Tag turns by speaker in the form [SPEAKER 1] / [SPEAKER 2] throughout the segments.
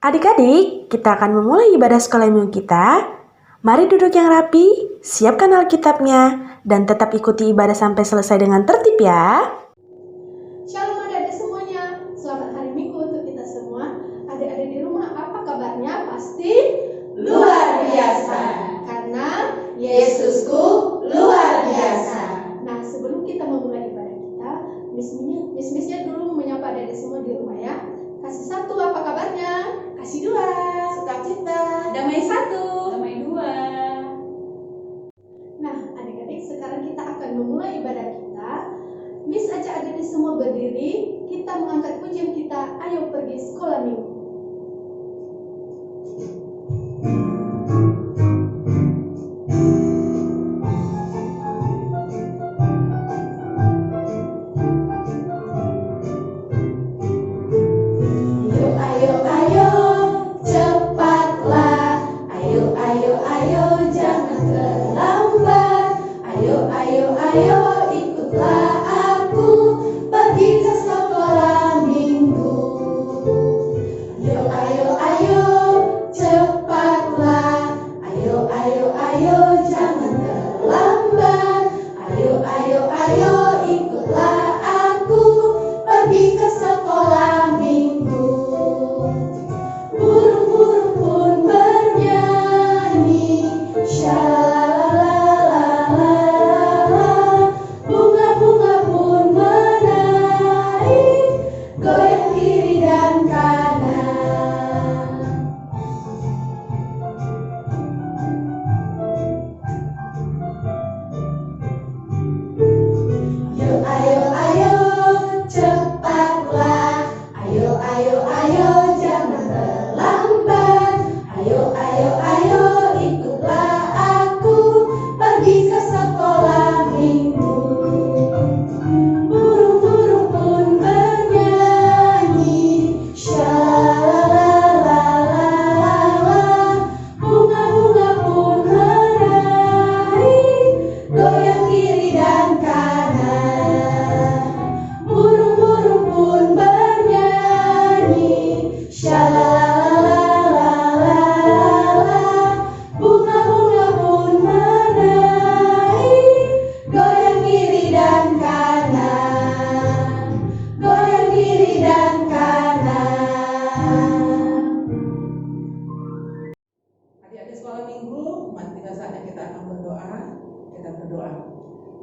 [SPEAKER 1] Adik-adik, kita akan memulai ibadah sekolah minggu kita. Mari duduk yang rapi, siapkan Alkitabnya, dan tetap ikuti ibadah sampai selesai dengan tertib ya.
[SPEAKER 2] Shalom adik-adik semuanya, selamat hari Minggu untuk kita semua. Adik-adik di rumah, apa kabarnya? Pasti
[SPEAKER 3] luar biasa,
[SPEAKER 2] karena
[SPEAKER 3] Yesusku luar biasa.
[SPEAKER 2] Nah, sebelum kita memulai ibadah kita, Miss-Missnya dulu menyapa adik-adik semua di rumah ya. Kasih satu, apa kabarnya? Kasih dua,
[SPEAKER 3] Sukacita,
[SPEAKER 2] damai satu,
[SPEAKER 3] damai dua.
[SPEAKER 2] Nah, adik-adik, sekarang kita akan memulai ibadah kita. Miss ajak adik-adik semua berdiri. Kita mengangkat pujian kita. Ayo pergi sekolah minggu.
[SPEAKER 3] Ayo ikutlah aku pergi ke sekolah minggu. Ayo cepatlah. Ayo jangan terlambat. Ayo ikutlah aku pergi ke sekolah minggu. Burung-burung pun bernyanyi,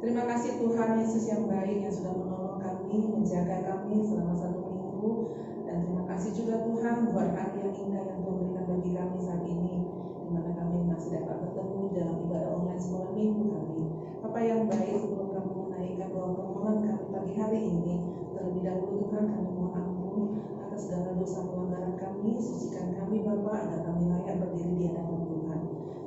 [SPEAKER 4] Terima kasih Tuhan Yesus yang baik yang sudah menolong kami, menjaga kami selama 1 minggu. Dan terima kasih juga Tuhan buat hari yang indah yang Tuhan berikan bagi kami saat ini, di mana kami masih dapat bertemu dalam ibadah online sekolah minggu kami. Bapa yang baik, sebelum kami menaikkan doa permohonan kami pagi hari ini, terlebih dahulu Tuhan kami mohon ampun atas segala dosa pelanggaran kami. Sucikan kami Bapa agar kami layak berdiri di hadapan Tuhan.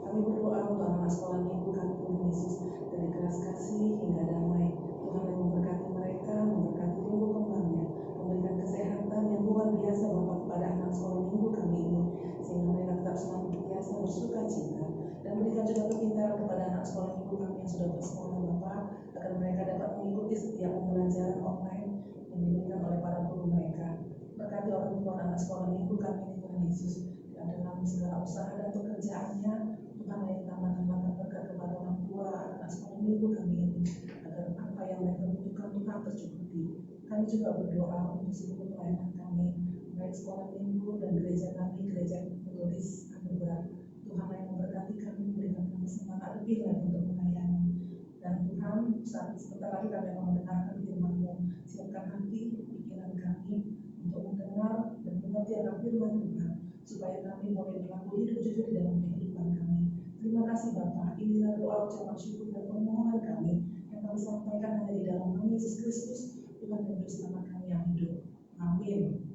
[SPEAKER 4] Kami berdoa untuk anak sekolah minggu kami Tuhan Yesus, dari keras kasih hingga damai. Tuhan yang memberkati mereka, memberkati tumbuh kembangnya, memberikan kesehatan yang luar biasa Bapa kepada anak sekolah minggu kami ini, sehingga mereka tetap senantiasa bersuka cita. Dan berikan juga kepintaran kepada anak sekolah minggu kami yang sudah bersekolah Bapa, agar mereka dapat mengikuti setiap pembelajaran online yang diberikan oleh para guru mereka. Berkati orang tua anak sekolah minggu kami ini Tuhan Yesus, dan dalam segala usaha dan pekerjaannya, Tuhan yang tambahkan berkat kepada orang tua anak sekolah minggu kami ini, agar apa yang mereka butuhkan Tuhan tercukupi. Kami juga berdoa untuk seluruh pelayanan kami, baik sekolah minggu dan gereja kami, gereja Metodis Anugerah. Tuhan yang memberkati kami, memberikan kami semangat lebih lagi untuk melayani. Dan Tuhan, sebentar lagi kami akan mendengarkan firman-Mu. Siapkan hati, pikiran kami untuk mendengar dan mengerti akan firman Tuhan, supaya kami boleh melakukan hidup jujur di dalam kehidupan kami. Terima kasih Bapa. Inilah doa ucapan syukur dan permohonan kami yang kami sampaikan hanya di dalam nama Yesus Kristus, Tuhan dan Juru Selamat kami yang hidup. Amin.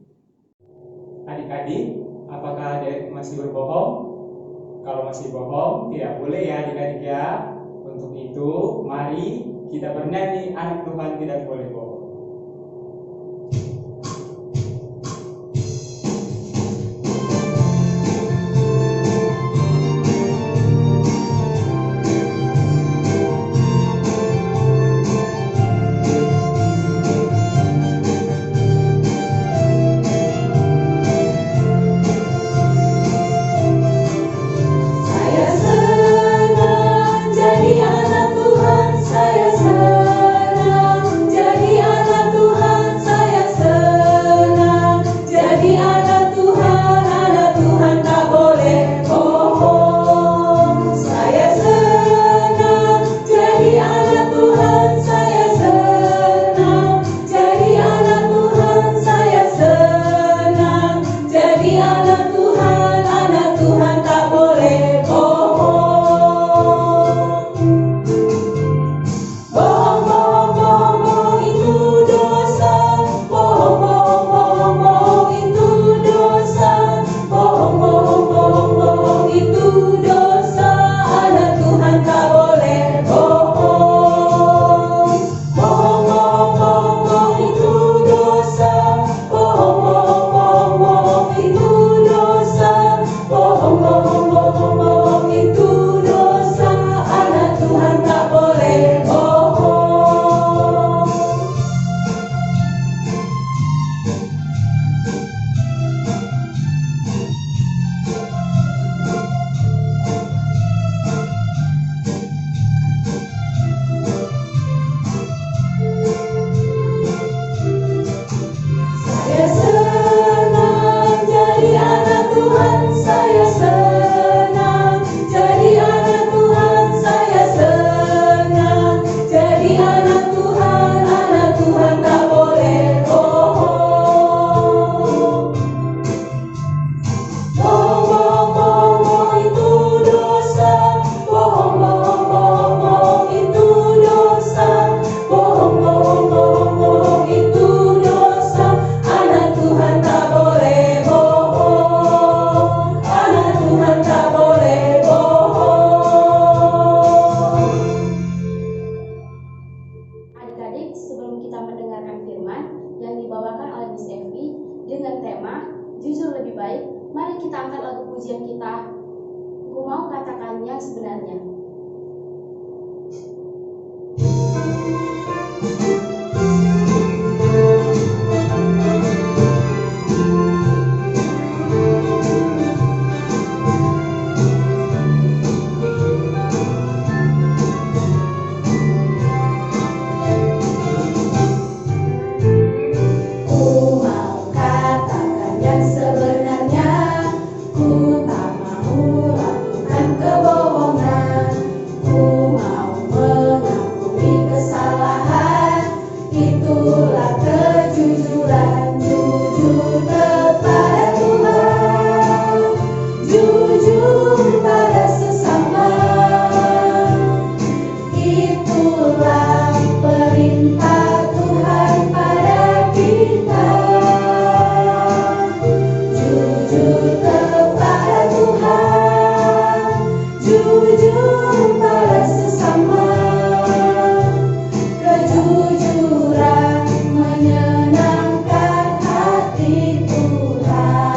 [SPEAKER 5] Adik-adik, apakah adik masih berbohong? Kalau masih bohong, tidak boleh ya adik-adik ya. Untuk itu, mari kita bernyanyi anak Tuhan tidak boleh bohong.
[SPEAKER 2] jujur lebih baik, mari kita angkat lagu pujian kita. Ku mau katakan yang sebenarnya.
[SPEAKER 3] Ku mau katakan yang sebenarnya, ku tak mau lakukan kebohongan, ku mau mengakui kesalahan, itulah kejujuran, jujur kepada Tuhan, jujur pada sesama, itulah perintah Tuhan pada kita. Jujur kepada Tuhan, jujur pada sesama, kejujuran menyenangkan hati Tuhan.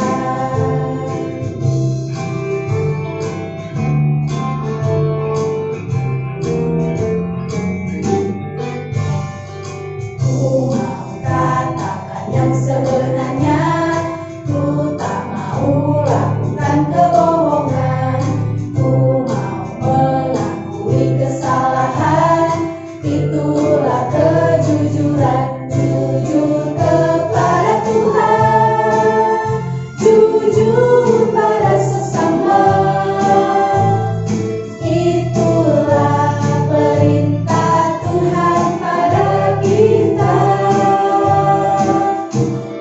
[SPEAKER 3] Ku mau katakan yang sebenarnya, ku tak mau lakukan kebohongan, ku mau mengakui kesalahan, itulah kejujuran, jujur kepada Tuhan, jujur pada sesama, itulah perintah Tuhan pada kita.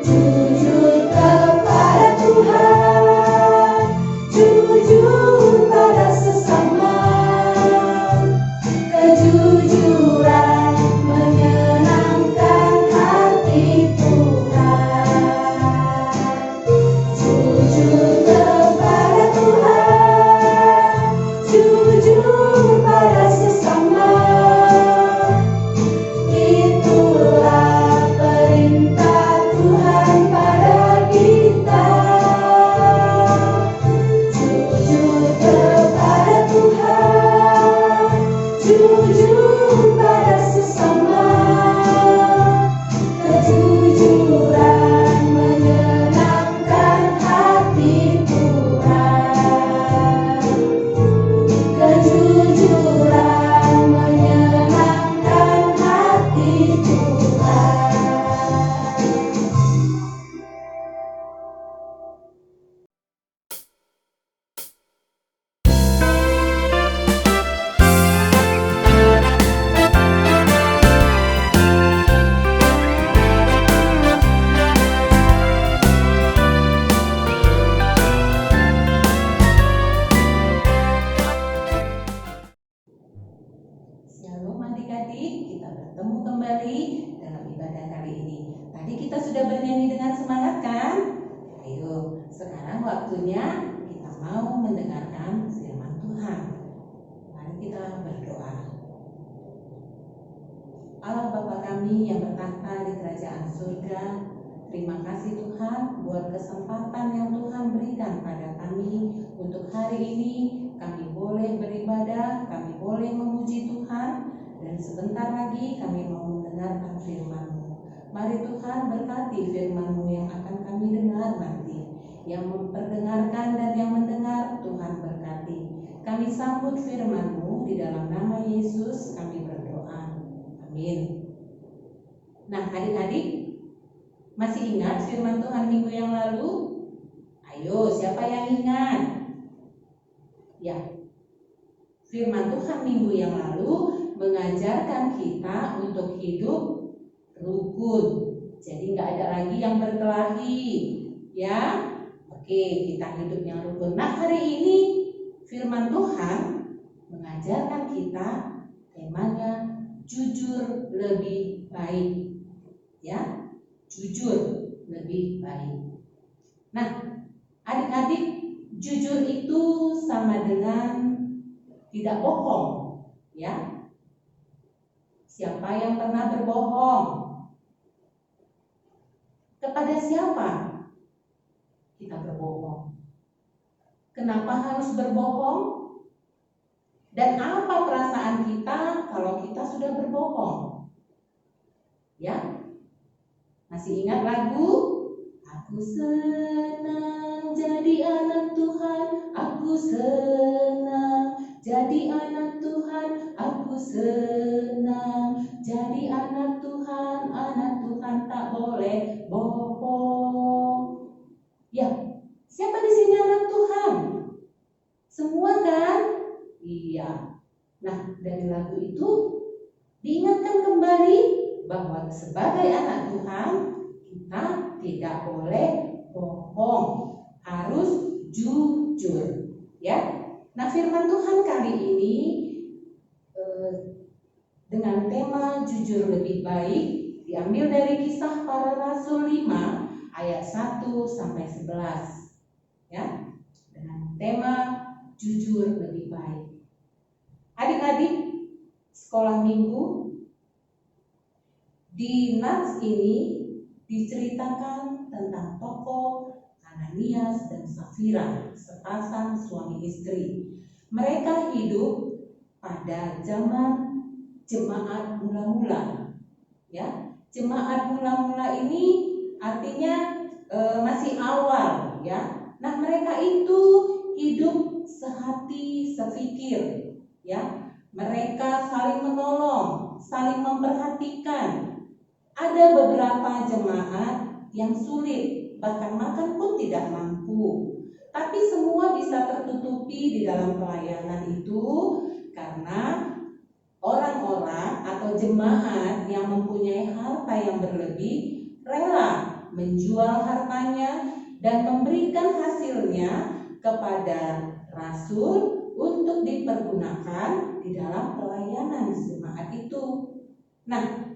[SPEAKER 3] Jujur kepada Tuhan, jujur pada sesama, kejujuran menyenangkan hati Tuhan. Jujur kepada Tuhan, jujur pada sesama, itulah perintah Tuhan pada kita. Jujur kepada Tuhan, jujur pada sesama, kejujuran menyenangkan hati Tuhan, kejujuran menyenangkan hati Tuhan.
[SPEAKER 4] Shalom adik-adik, kita bertemu kembali dalam ibadah kali ini. Tadi kita sudah bernyanyi dengan semangat kan? Ayo, sekarang waktunya kita mau mendengarkan firman Tuhan. Mari kita berdoa. Allah Bapa kami yang bertahta di kerajaan surga, terima kasih Tuhan buat kesempatan yang Tuhan berikan pada kami untuk hari ini. Kami boleh beribadah, kami boleh memuji Tuhan, dan sebentar lagi kami mau mendengarkan firman-Mu. Mari Tuhan berkati firman-Mu yang akan kami dengar nanti. Yang memperdengarkan dan yang mendengar, Tuhan berkati. Kami sambut firman-Mu di dalam nama Yesus kami berdoa. Amin. Nah adik-adik, masih ingat firman Tuhan minggu yang lalu? Ayo, siapa yang ingat? Ya, firman Tuhan minggu yang lalu mengajarkan kita untuk hidup rukun. Jadi nggak ada lagi yang berkelahi, ya. Oke, kita hidup yang rukun. Nah hari ini firman Tuhan mengajarkan kita temanya jujur lebih baik, ya. Jujur lebih baik. Nah, adik-adik, jujur itu sama dengan tidak bohong, ya. Siapa yang pernah berbohong? Kepada siapa?
[SPEAKER 6] berbohong. Kenapa harus berbohong? Dan apa perasaan kita kalau kita sudah berbohong? Ya, masih ingat lagu? Aku senang jadi anak Tuhan, aku senang jadi anak Tuhan, aku senang jadi anak Tuhan tak boleh bohong. Ya, siapa di sini anak Tuhan? Semua kan? Iya. Nah, dari lagu itu diingatkan kembali bahwa sebagai anak Tuhan kita tidak boleh bohong, harus jujur. Ya. Nah, firman Tuhan kali ini dengan tema jujur lebih baik diambil dari Kisah Para Rasul 5 ayat 1 sampai 11. Ya. Dengan tema jujur lebih baik. Adik-adik sekolah minggu, di nats ini diceritakan tentang tokoh Ananias dan Safira, sepasang suami istri. Mereka hidup pada zaman jemaat mula-mula. Ya, jemaat mula-mula ini artinya masih awal, ya. Nah, mereka itu hidup sehati sepikir, ya. Mereka saling menolong, saling memperhatikan. Ada beberapa jemaat yang sulit, bahkan makan pun tidak mampu. Tapi semua bisa tertutupi di dalam pelayanan itu karena orang-orang atau jemaat yang mempunyai harta yang berlebih rela menjual hartanya dan memberikan hasilnya kepada rasul untuk dipergunakan di dalam pelayanan jemaat itu. Nah,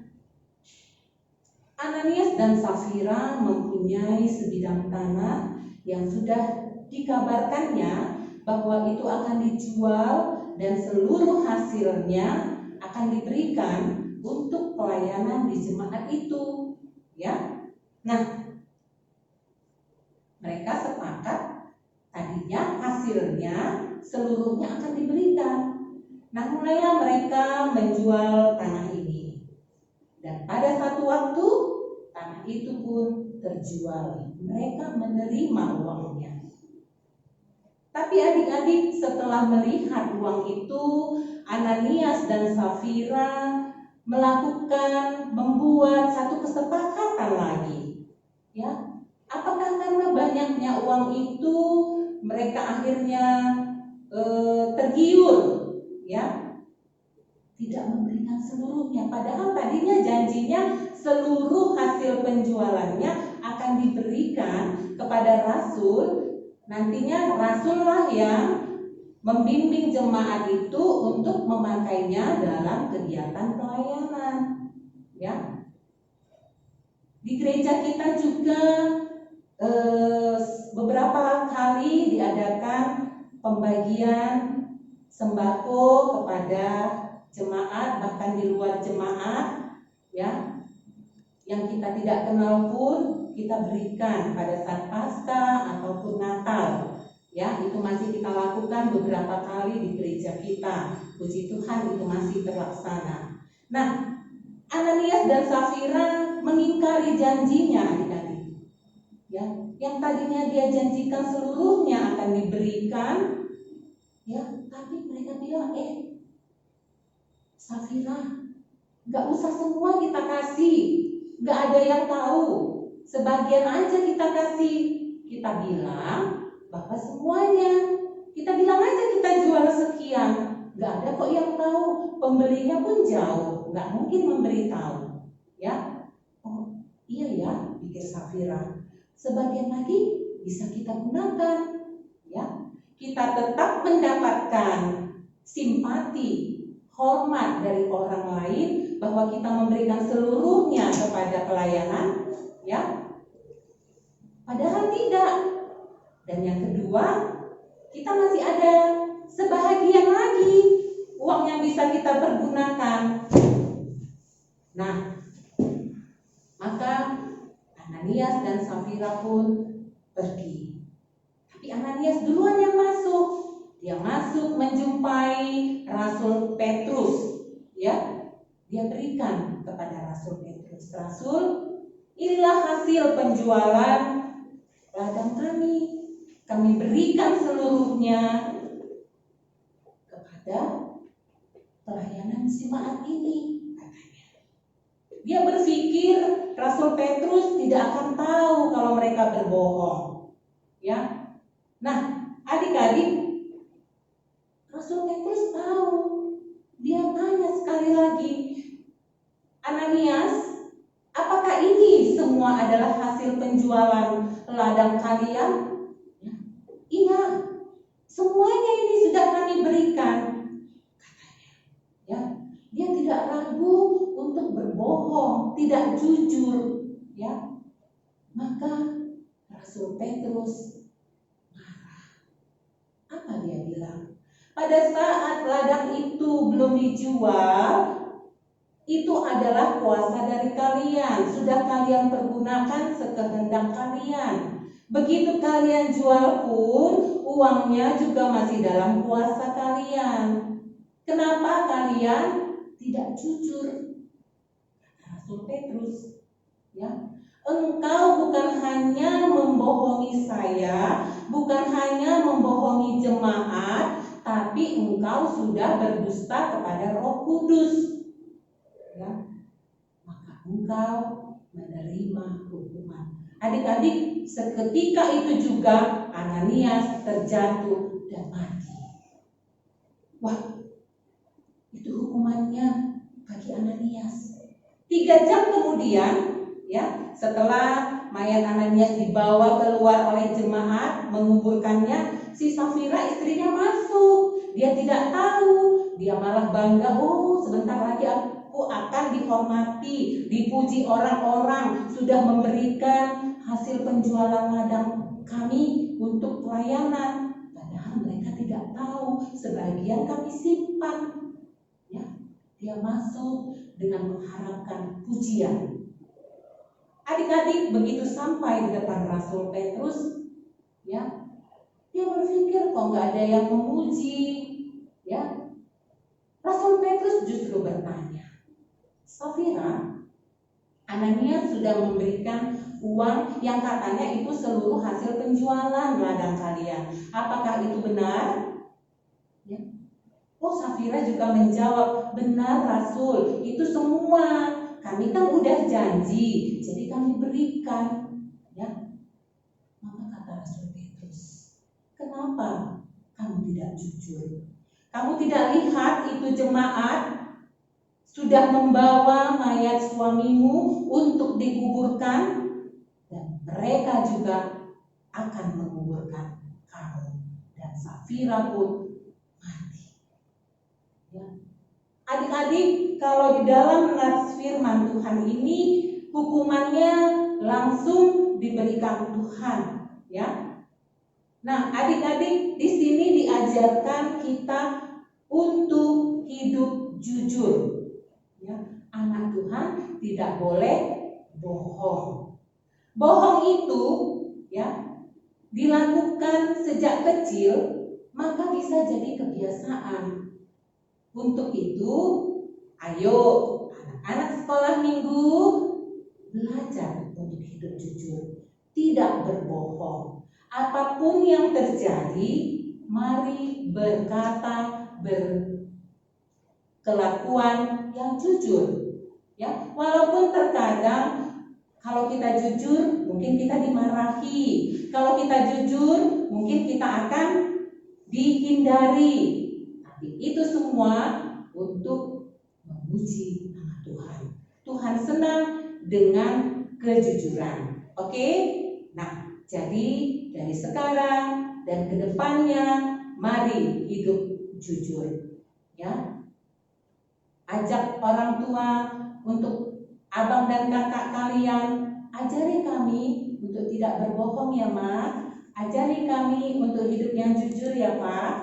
[SPEAKER 6] Ananias dan Safira mempunyai sebidang tanah yang sudah dikabarkannya bahwa itu akan dijual dan seluruh hasilnya akan diberikan untuk pelayanan di jemaat itu, ya. Nah, mereka sepakat tadinya hasilnya seluruhnya akan diberikan. Nah, mulailah mereka menjual tanah ini. Dan pada satu waktu tanah itu pun terjual. Mereka menerima uangnya. Tapi adik-adik, setelah melihat uang itu, Ananias dan Safira membuat satu kesepakatan lagi. Ya, apakah karena banyaknya uang itu mereka akhirnya tergiur, ya, tidak memberikan seluruhnya. Padahal tadinya janjinya seluruh hasil penjualannya akan diberikan kepada rasul. Nantinya rasullah yang membimbing jemaat itu untuk memakainya dalam kegiatan pelayanan. Ya, di gereja kita juga beberapa kali diadakan pembagian sembako kepada jemaat, bahkan di luar jemaat, ya, yang kita tidak kenal pun kita berikan pada saat Paskah ataupun Natal. Ya, itu masih kita lakukan beberapa kali di gereja kita. Puji Tuhan itu masih terlaksana. Nah, Ananias dan Safira mengingkari janjinya, adik-adik. Ya, yang tadinya dia janjikan seluruhnya akan diberikan, ya, tapi mereka bilang, Safira, nggak usah semua kita kasih, nggak ada yang tahu, sebagian aja kita kasih. Kita bilang bahwa semuanya, kita bilang aja kita jual sekian, nggak ada kok yang tahu, pembelinya pun jauh, nggak mungkin memberitahu. Ya, oh iya ya, pikir Safira, sebagian lagi bisa kita gunakan. Ya, kita tetap mendapatkan simpati, hormat dari orang lain bahwa kita memberikan seluruhnya kepada pelayanan, ya. Padahal tidak. Dan yang kedua, kita masih ada sebahagian lagi uang yang bisa kita pergunakan. Nah, maka Ananias dan Safira pun pergi. si Ananias duluan yang masuk. Dia masuk menjumpai Rasul Petrus, ya. Dia berikan kepada Rasul Petrus, Rasul, inilah hasil penjualan ladang kami. Kami berikan seluruhnya kepada pelayanan jemaat ini, katanya. Dia berpikir Rasul Petrus tidak akan tahu kalau mereka berbohong, ya. Nah, adik-adik, Rasul Petrus tahu. Dia tanya sekali lagi, Ananias, apakah ini semua adalah hasil penjualan ladang kalian? Ya, iya, semuanya ini sudah kami berikan, katanya. Ya, dia tidak ragu untuk berbohong, tidak jujur, ya. Maka Rasul Petrus marah. Apa dia bilang? Pada saat ladang itu belum dijual, itu adalah kuasa dari kalian. Sudah kalian pergunakan sekehendak kalian. Begitu kalian jual pun, uangnya juga masih dalam kuasa kalian. Kenapa kalian tidak jujur? Kata Rasul Petrus, ya. Engkau bukan hanya membohongi saya, bukan hanya membohongi jemaat, tapi engkau sudah berdusta kepada Roh Kudus, ya. Maka engkau menerima hukuman. Adik-adik, seketika itu juga Ananias terjatuh dan mati. Wah, itu hukumannya bagi Ananias. 3 jam kemudian, ya, setelah mayat Ananias dibawa keluar oleh jemaat menguburkannya, si Safira istrinya masuk. Dia tidak tahu, dia malah bangga, oh sebentar lagi aku akan dihormati, dipuji orang-orang, sudah memberikan hasil penjualan ladang kami untuk pelayanan. Padahal mereka tidak tahu, sebagian kami simpan. Ya, dia masuk dengan mengharapkan pujian. Adik-adik, begitu sampai di depan Rasul Petrus, ya, dia berpikir kok nggak ada yang memuji, ya. Rasul Petrus justru bertanya, Safira, Ananias sudah memberikan uang yang katanya itu seluruh hasil penjualan ladang kalian. Apakah itu benar? Ya. Oh, Safira juga menjawab, benar Rasul, itu semua. Kami kan udah janji, jadi kami berikan, ya. Maka kata Rasul Petrus, kenapa kamu tidak jujur? Kamu tidak lihat itu jemaat sudah membawa mayat suamimu untuk dikuburkan, dan mereka juga akan menguburkan kamu, dan Safira pun mati. Ya. Adik-adik, kalau di dalam nas firman Tuhan ini hukumannya langsung diberikan Tuhan, ya. Nah, adik-adik, di sini diajarkan kita untuk hidup jujur. Ya, anak Tuhan tidak boleh bohong. Bohong itu, ya, dilakukan sejak kecil, maka bisa jadi kebiasaan. Untuk itu, ayo anak-anak sekolah minggu belajar untuk hidup jujur, tidak berbohong. Apapun yang terjadi, mari berkata, berkelakuan yang jujur. Ya, walaupun terkadang kalau kita jujur, mungkin kita dimarahi. Kalau kita jujur, mungkin kita akan dihindari. Tapi itu semua untuk memuji nama Tuhan. Tuhan senang dengan kejujuran. Oke? Nah, jadi dari sekarang dan ke depannya, mari hidup jujur. Ya. Ajak orang tua untuk abang dan kakak kalian, ajari kami untuk tidak berbohong ya, Ma. Ajari kami untuk hidup yang jujur ya, Pak.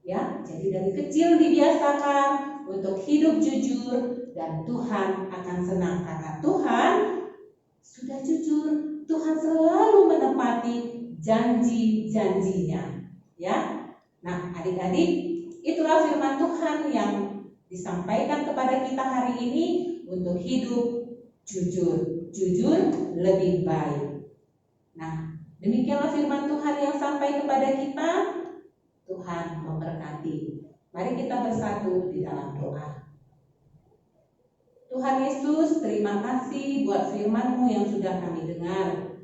[SPEAKER 6] Ya, jadi dari kecil dibiasakan untuk hidup jujur dan Tuhan akan senang karena Tuhan sudah jujur. Tuhan selalu menepati janji-janjinya. Ya, nah adik-adik, itulah firman Tuhan yang disampaikan kepada kita hari ini untuk hidup jujur lebih baik. Nah, demikianlah firman Tuhan yang sampai kepada kita. Tuhan memberkati. Mari kita bersatu di dalam doa. Tuhan Yesus, terima kasih buat firman-Mu yang sudah kami dengar.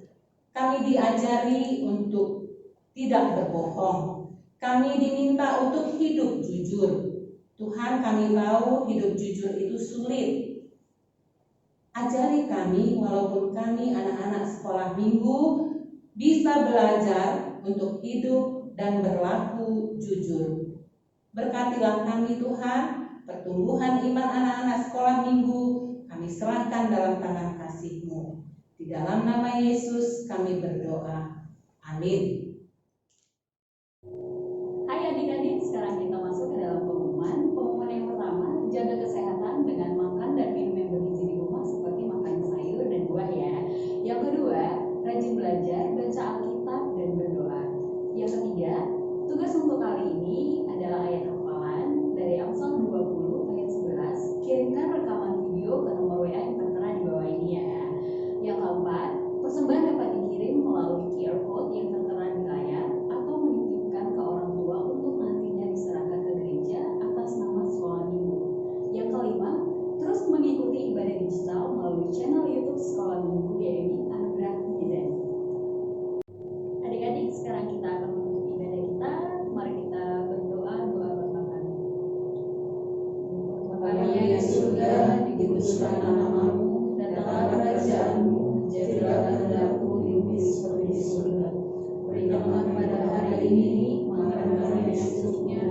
[SPEAKER 6] Kami diajari untuk tidak berbohong. Kami diminta untuk hidup jujur. Tuhan, kami tahu hidup jujur itu sulit. Ajari kami, walaupun kami anak-anak sekolah minggu, bisa belajar untuk hidup dan berlaku jujur. Berkatilah kami Tuhan, pertumbuhan iman anak-anak sekolah minggu kami serahkan dalam tangan kasih-Mu. Di dalam nama Yesus kami berdoa. Amin.
[SPEAKER 7] Hai adik-adik, sekarang kita masuk ke dalam pengumuman. Pengumuman yang pertama, jaga kesehatan dengan makan dan minum yang bergizi di rumah seperti makan sayur dan buah ya. Yang kedua, rajin belajar, baca Alkitab dan berdoa. Yang ketiga, tugas untuk kali ini adalah ayat hafalan dari Amsal 20 ayat 11. Kirimkan rekaman video ke nomor WA yang tertera di bawah ini ya. Yang keempat, persembahan dapat dikirim melalui QR code yang tertera di layar atau menitipkan ke orang tua untuk nantinya diserahkan ke gereja atas nama sekolah minggu. Yang kelima, terus mengikuti ibadah digital melalui channel YouTube Sekolah Minggu GMI Anugerah Medan. Adik-adik, sekarang kita akan menutup ibadah kita. Mari kita berdoa doa bersama.
[SPEAKER 3] Kami yang di surga, dikuduskan namamu, datanglah kerajaan-Mu, jadilah kehendak-Mu di bumi seperti di surga. Berikanlah kepada hari ini makan kami yang secukupnya,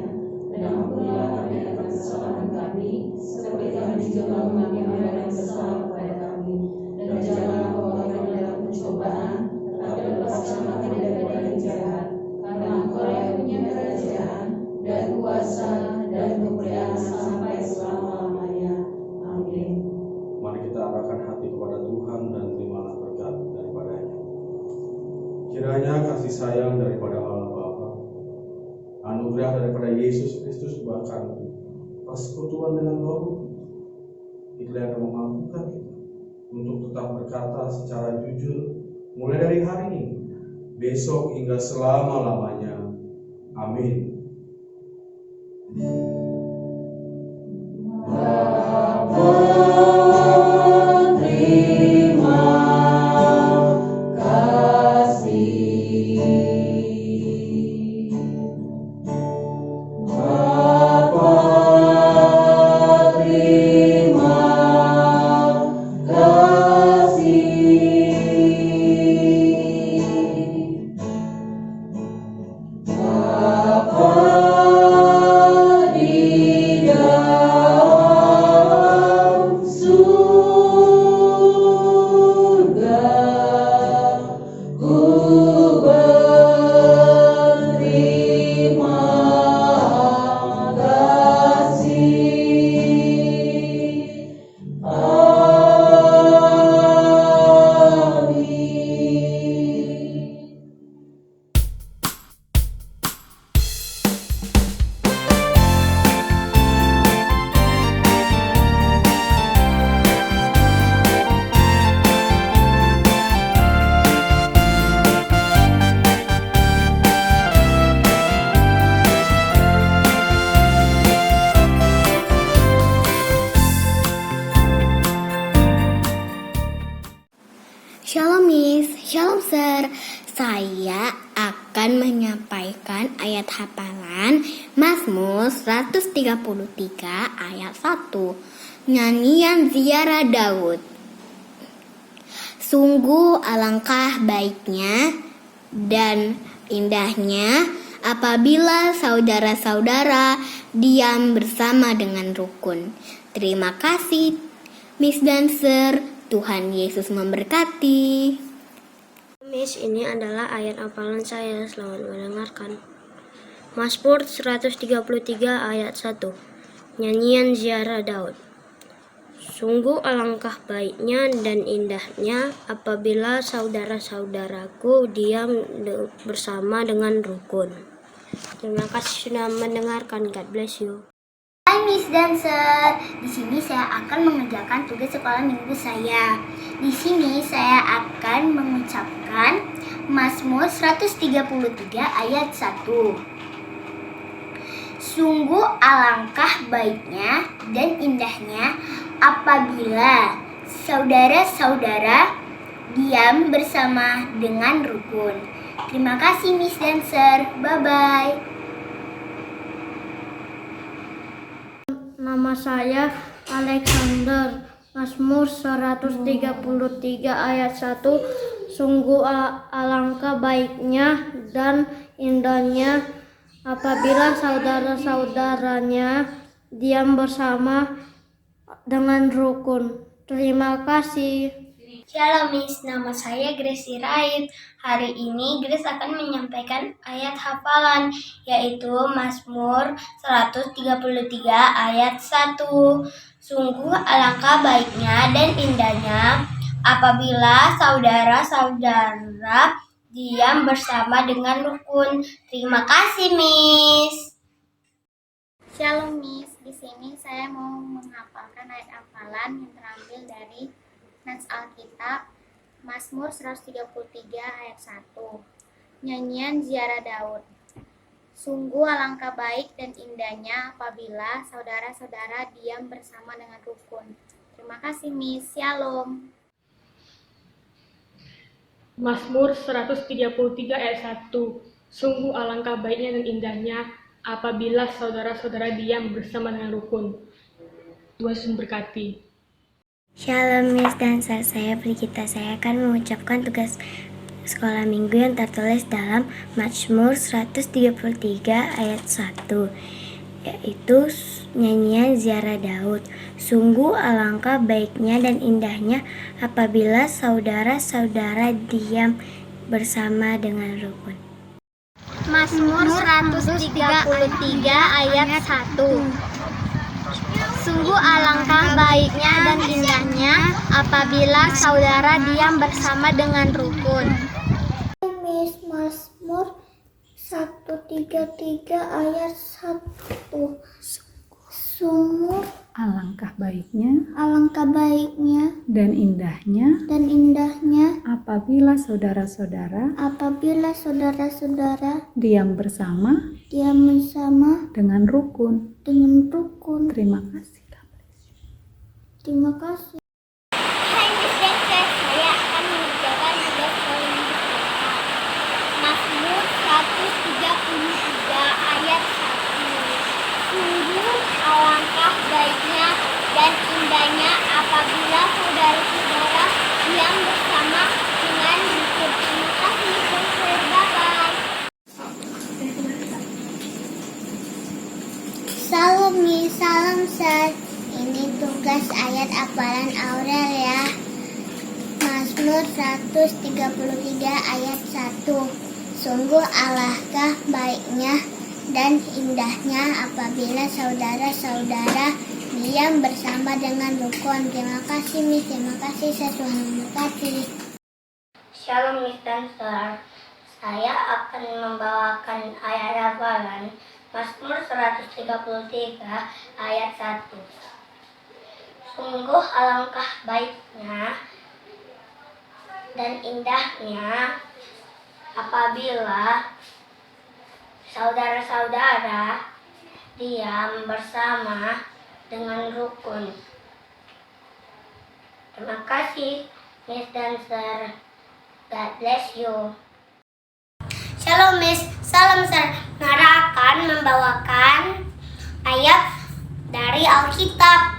[SPEAKER 3] dan ampunilah kami akan kesalahan kami, seperti kami juga mengampuni orang yang bersalah kepada kami. Dan janganlah bawa kami dalam pencobaan, tetapi lepaskanlah kami daripada yang jahat. Karena Engkau yang punya kerajaan, dan kuasa, dan kemuliaan sampai selama-lamanya. Amin.
[SPEAKER 8] Mari kita arahkan hati kepada Tuhan dan terimalah berkat daripadanya. Kiranya kasih sayang daripada Allah Bapa, anugerah daripada Yesus Kristus, bahkan persekutuan dengan Roh itulah yang akan memampukan kita untuk tetap berkata secara jujur mulai dari hari ini, besok hingga selama-lamanya. Amin.
[SPEAKER 9] Shalom Miss, Shalom Sir. Saya akan menyampaikan ayat hafalan Mazmur 133 ayat 1. Nyanyian ziarah Daud. Sungguh alangkah baiknya dan indahnya apabila saudara-saudara diam bersama dengan rukun. Terima kasih Miss dan Sir. Tuhan Yesus memberkati.
[SPEAKER 10] Miss, ini adalah ayat hafalan saya. Selamat mendengarkan. Mazmur 133 ayat 1. Nyanyian ziarah Daud. Sungguh alangkah baiknya dan indahnya apabila saudara-saudaraku diam bersama dengan rukun. Terima kasih sudah mendengarkan. God bless you.
[SPEAKER 9] Hai Miss Dancer, di sini saya akan mengerjakan tugas sekolah minggu saya. Di sini saya akan mengucapkan Mazmur 133 ayat 1. Sungguh alangkah baiknya dan indahnya apabila saudara-saudara diam bersama dengan rukun. Terima kasih Miss Dancer, bye-bye.
[SPEAKER 10] Nama saya Alexander. Mazmur 133 ayat 1. Sungguh alangkah baiknya dan indahnya apabila saudara-saudaranya diam bersama dengan rukun. Terima kasih.
[SPEAKER 9] Shalom Miss, nama saya Gracie Rait. Hari ini Grace akan menyampaikan ayat hafalan, yaitu Mazmur 133 ayat 1. Sungguh alangkah baiknya dan indahnya apabila saudara-saudara diam bersama dengan rukun. Terima kasih Miss.
[SPEAKER 11] Shalom Miss, di sini saya mau menghafalkan ayat hafalan yang terambil dari Nats Alkitab, Mazmur 133 ayat 1. Nyanyian Ziarah Daud. Sungguh alangkah baik dan indahnya apabila saudara-saudara diam bersama dengan rukun. Terima kasih Miss, Shalom.
[SPEAKER 12] Mazmur 133 ayat 1. Sungguh alangkah baiknya dan indahnya apabila saudara-saudara diam bersama dengan rukun. Tuhan Yesus memberkati.
[SPEAKER 10] Shalom Miss Dancer, saya Brigita. Saya akan mengucapkan tugas sekolah minggu yang tertulis dalam Mazmur 133 ayat 1, yaitu nyanyian Ziarah Daud. Sungguh alangkah baiknya dan indahnya apabila saudara-saudara diam bersama dengan rukun.
[SPEAKER 11] Mazmur 133 ayat 1. Sungguh alangkah baiknya dan indahnya apabila saudara diam bersama dengan rukun.
[SPEAKER 9] Miss, Mazmur 133 ayat 1. Sungguh
[SPEAKER 13] alangkah baiknya
[SPEAKER 9] dan indahnya
[SPEAKER 13] apabila saudara-saudara diam bersama dengan rukun. Terima kasih.
[SPEAKER 9] Terima kasih. Hai Miss Dancer, saya akan mengerjakan tugas sekolah minggu saya. Mazmur 133 ayat 1. Sungguh alangkah baiknya dan indahnya apabila saudara-saudara diam bersama dengan rukun. Terima kasih Miss Dancer, bye-bye. Salam Miss, salam Sir. Ini tugas ayat hafalan Aurel ya. Mazmur 133 ayat 1. Sungguh alangkah baiknya dan indahnya apabila saudara-saudara diam bersama dengan rukun. Terima kasih Miss, terima kasih Tuhan memberkati. Shalom Miss Dancer. Saya akan membawakan ayat hafalan Mazmur 133 ayat 1. Sungguh alangkah baiknya dan indahnya apabila saudara-saudara diam bersama dengan rukun. Terima kasih Miss Dancer. God bless you. Shalom Miss, salam Sir. Nara akan membawakan ayat dari Alkitab.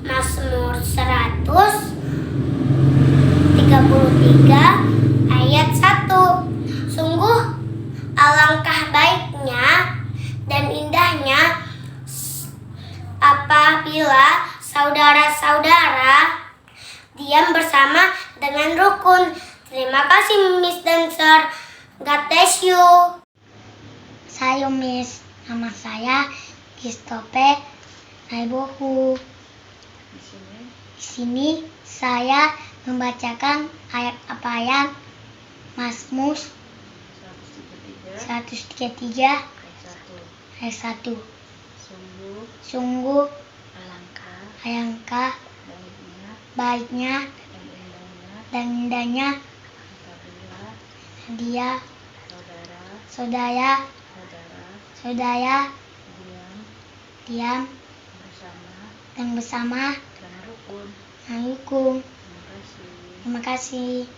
[SPEAKER 9] Mazmur 133 ayat 1. Sungguh alangkah baiknya dan indahnya apabila saudara-saudara diam bersama dengan rukun. Terima kasih Miss Dancer. God bless you. Shalom Miss, nama saya Christophe Naibohu. Di sini saya membacakan ayat Mazmur 133 ayat 1. Sungguh alangkah baiknya dan indahnya dia saudara diam dan bersama dan rukun. Terima kasih.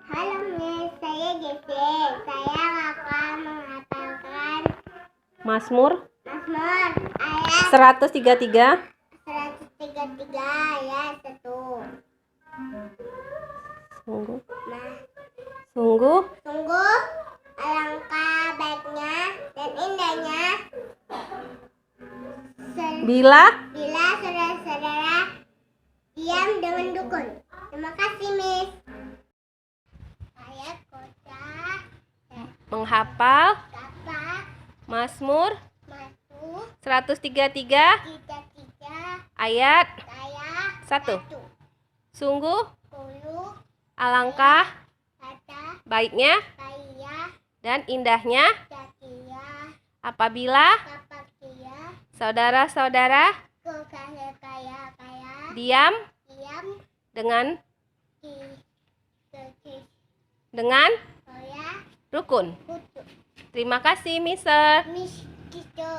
[SPEAKER 9] Halo Miss, saya Jesse. Saya akan menghafalkan
[SPEAKER 14] Mazmur
[SPEAKER 9] ayat
[SPEAKER 14] 133
[SPEAKER 9] ayat 1.
[SPEAKER 14] Sungguh
[SPEAKER 9] alangkah baiknya dan indahnya
[SPEAKER 14] bila
[SPEAKER 9] saudara-saudara diam dengan dukun. Terima kasih Miss. Saya Koca
[SPEAKER 14] menghafal Mazmur 133 ayat 1. Sungguh alangkah baiknya dan indahnya apabila saudara-saudara diam dengan rukun. Terima kasih, Mister.
[SPEAKER 9] Miss gitu.